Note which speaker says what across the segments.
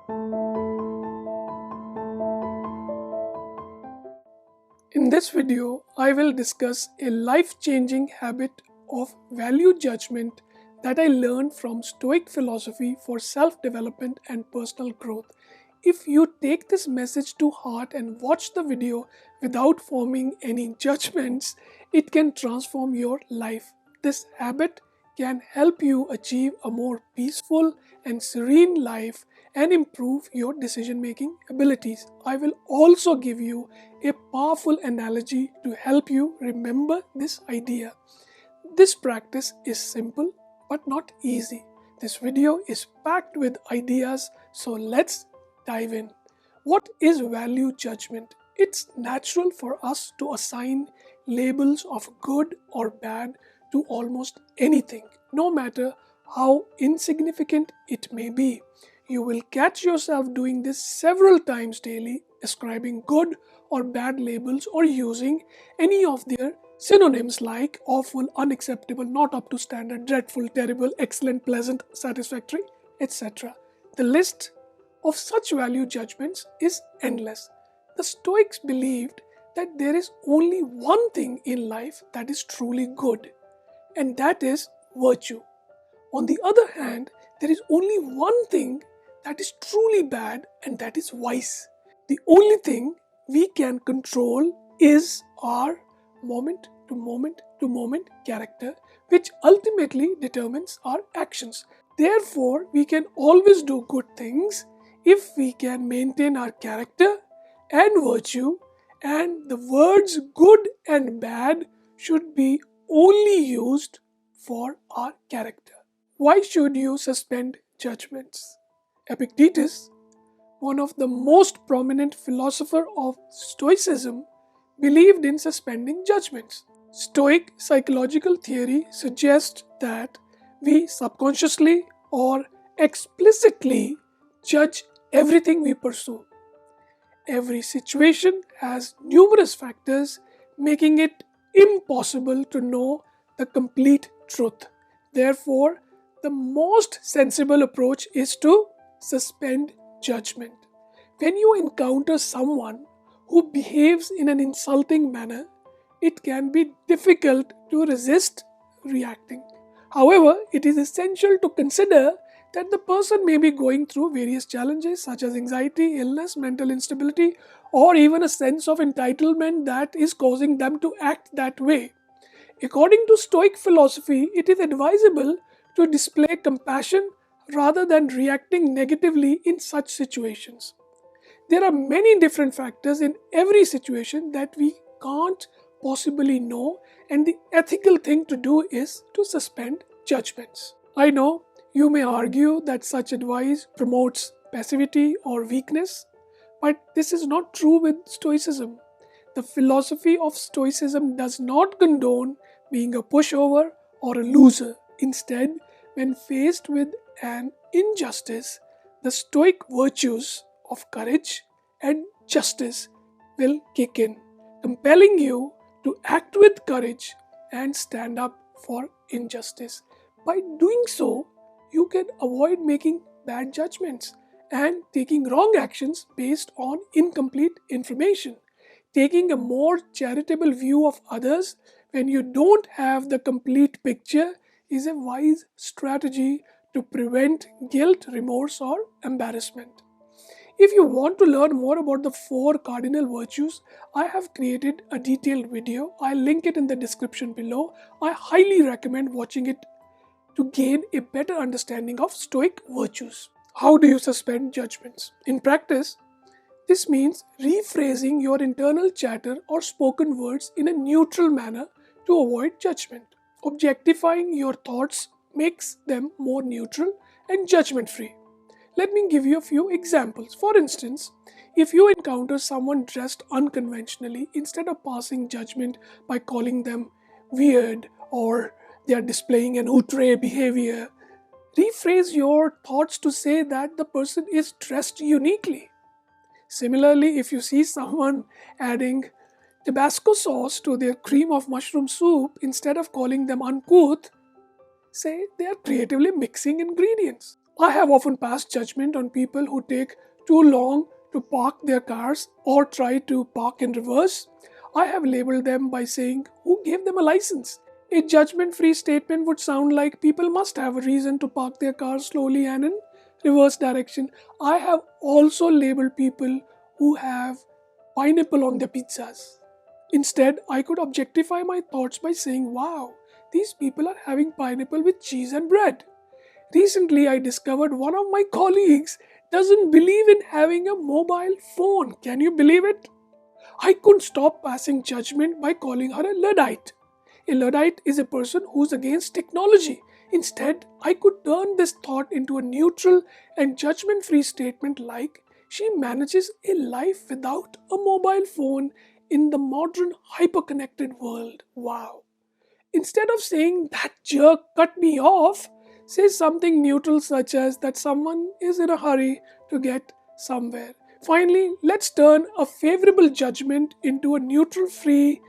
Speaker 1: In this video, I will discuss a life-changing habit of value judgment that I learned from Stoic philosophy for self-development and personal growth. If you take this message to heart and watch the video without forming any judgments, it can transform your life. This habit can help you achieve a more peaceful and serene life and improve your decision making abilities. I will also give you a powerful analogy to help you remember this idea. This practice is simple but not easy. This video is packed with ideas, so let's dive in. What is value judgment? It's natural for us to assign labels of good or bad to almost anything, no matter how insignificant it may be. You will catch yourself doing this several times daily, ascribing good or bad labels or using any of their synonyms like awful, unacceptable, not up to standard, dreadful, terrible, excellent, pleasant, satisfactory, etc. The list of such value judgments is endless. The Stoics believed that there is only one thing in life that is truly good, and that is virtue. On the other hand, there is only one thing that is truly bad, and that is vice. The only thing we can control is our moment to moment to moment character, which ultimately determines our actions. Therefore, we can always do good things if we can maintain our character and virtue, and the words good and bad should be only used for our character. Why should you suspend judgments? Epictetus, one of the most prominent philosophers of Stoicism, believed in suspending judgments. Stoic psychological theory suggests that we subconsciously or explicitly judge everything we pursue. Every situation has numerous factors, making it impossible to know the complete truth. Therefore, the most sensible approach is to suspend judgment. When you encounter someone who behaves in an insulting manner, it can be difficult to resist reacting. However, it is essential to consider that the person may be going through various challenges such as anxiety, illness, mental instability, or even a sense of entitlement that is causing them to act that way. According to Stoic philosophy, it is advisable to display compassion rather than reacting negatively in such situations. There are many different factors in every situation that we can't possibly know, and the ethical thing to do is to suspend judgments. I know you may argue that such advice promotes passivity or weakness, but this is not true with Stoicism. The philosophy of Stoicism does not condone being a pushover or a loser. Instead, when faced with an injustice, the Stoic virtues of courage and justice will kick in, compelling you to act with courage and stand up for injustice. By doing so, you can avoid making bad judgments and taking wrong actions based on incomplete information. Taking a more charitable view of others when you don't have the complete picture is a wise strategy to prevent guilt, remorse, or embarrassment. If you want to learn more about the 4 cardinal virtues, I have created a detailed video. I'll link it in the description below. I highly recommend watching it to gain a better understanding of Stoic virtues. How do you suspend judgments? In practice, this means rephrasing your internal chatter or spoken words in a neutral manner to avoid judgment. Objectifying your thoughts makes them more neutral and judgment-free. Let me give you a few examples. For instance, if you encounter someone dressed unconventionally, instead of passing judgment by calling them weird or they are displaying an outre behavior, rephrase your thoughts to say that the person is dressed uniquely. Similarly, if you see someone adding Tabasco sauce to their cream of mushroom soup, instead of calling them uncouth, say they are creatively mixing ingredients. I have often passed judgment on people who take too long to park their cars or try to park in reverse. I have labeled them by saying, "Who gave them a license?" A judgment free statement would sound like people must have a reason to park their cars slowly and in reverse direction. I have also labeled people who have pineapple on their pizzas. Instead, I could objectify my thoughts by saying, "Wow, these people are having pineapple with cheese and bread." Recently, I discovered one of my colleagues doesn't believe in having a mobile phone. Can you believe it? I couldn't stop passing judgment by calling her a Luddite. A Luddite is a person who's against technology. Instead, I could turn this thought into a neutral and judgment free statement like, "She manages a life without a mobile phone in the modern hyper-connected world." Wow. Instead of saying, "That jerk cut me off," say something neutral such as, "That someone is in a hurry to get somewhere." Finally, let's turn a favorable judgment into a neutral free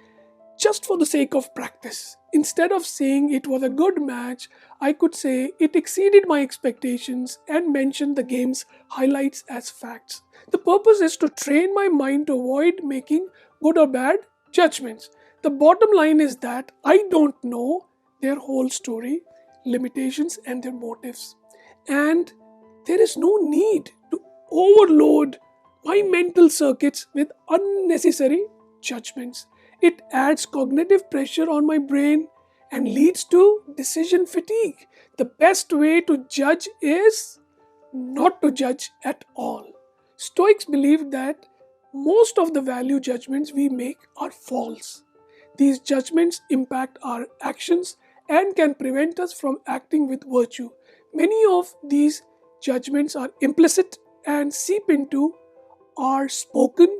Speaker 1: just for the sake of practice. Instead of saying it was a good match, I could say it exceeded my expectations and mention the game's highlights as facts. The purpose is to train my mind to avoid making good or bad judgments. The bottom line is that I don't know their whole story, limitations, and their motives. And there is no need to overload my mental circuits with unnecessary judgments. It adds cognitive pressure on my brain and leads to decision fatigue. The best way to judge is not to judge at all. Stoics believe that most of the value judgments we make are false. These judgments impact our actions and can prevent us from acting with virtue. Many of these judgments are implicit and seep into our spoken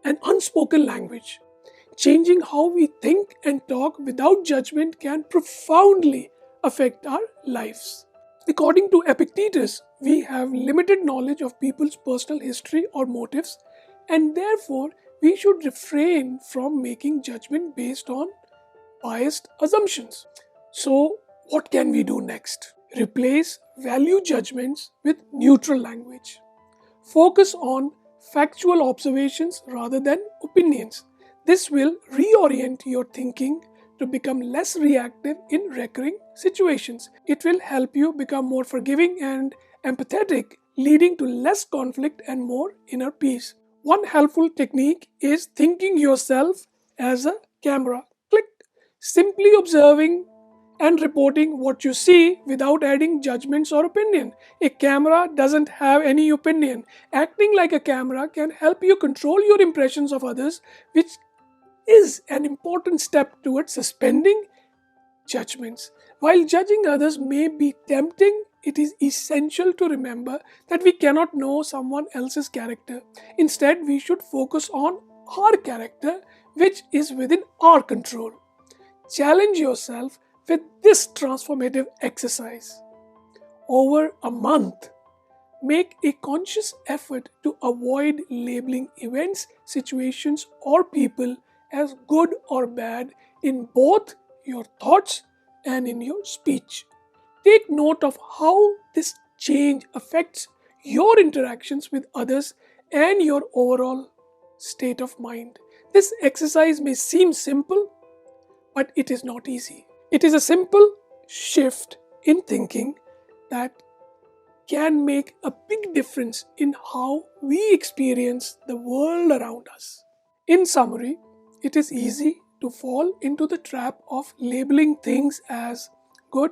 Speaker 1: and unspoken language. Changing how we think and talk without judgment can profoundly affect our lives. According to Epictetus, we have limited knowledge of people's personal history or motives, and therefore we should refrain from making judgment based on biased assumptions. So, what can we do next? Replace value judgments with neutral language. Focus on factual observations rather than opinions. This will reorient your thinking to become less reactive in recurring situations. It will help you become more forgiving and empathetic, leading to less conflict and more inner peace. One helpful technique is thinking yourself as a camera. Click. Simply observing and reporting what you see without adding judgments or opinion. A camera doesn't have any opinion. Acting like a camera can help you control your impressions of others, which is an important step towards suspending judgments. While judging others may be tempting, it is essential to remember that we cannot know someone else's character. Instead, we should focus on our character, which is within our control. Challenge yourself with this transformative exercise. Over a month, make a conscious effort to avoid labeling events, situations, or people as good or bad in both your thoughts and in your speech. Take note of how this change affects your interactions with others and your overall state of mind. This exercise may seem simple, but it is not easy. It is a simple shift in thinking that can make a big difference in how we experience the world around us. In summary, it is easy to fall into the trap of labeling things as good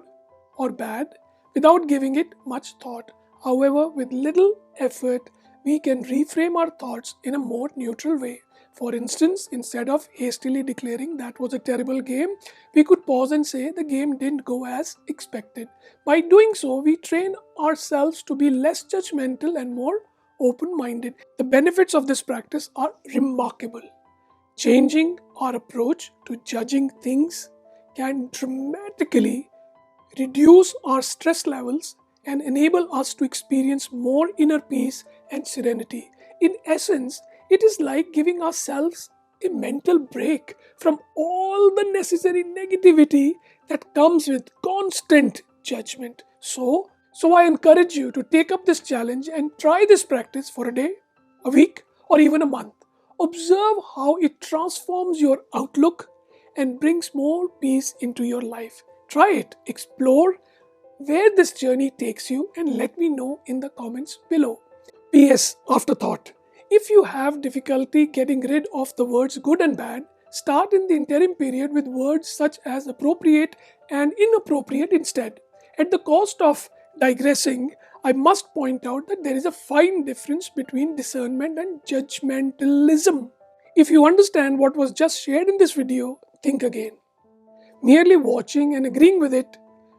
Speaker 1: or bad without giving it much thought. However, with little effort, we can reframe our thoughts in a more neutral way. For instance, instead of hastily declaring that was a terrible game, we could pause and say the game didn't go as expected. By doing so, we train ourselves to be less judgmental and more open minded. The benefits of this practice are remarkable. Changing our approach to judging things can dramatically reduce our stress levels and enable us to experience more inner peace and serenity. In essence, it is like giving ourselves a mental break from all the necessary negativity that comes with constant judgment. So, So I encourage you to take up this challenge and try this practice for a day, a week, or even a month. Observe how it transforms your outlook and brings more peace into your life. Try it, explore where this journey takes you, and let me know in the comments below. P.S. Afterthought. If you have difficulty getting rid of the words good and bad, start in the interim period with words such as appropriate and inappropriate instead. At the cost of digressing, I must point out that there is a fine difference between discernment and judgmentalism. If you understand what was just shared in this video, think again. Merely watching and agreeing with it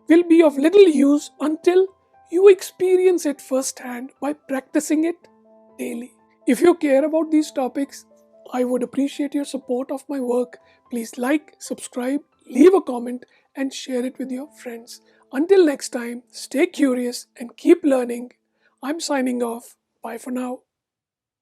Speaker 1: will be of little use until you experience it firsthand by practicing it daily. If you care about these topics, I would appreciate your support of my work. Please like, subscribe, leave a comment, and share it with your friends. Until next time, stay curious and keep learning. I'm signing off. Bye for now.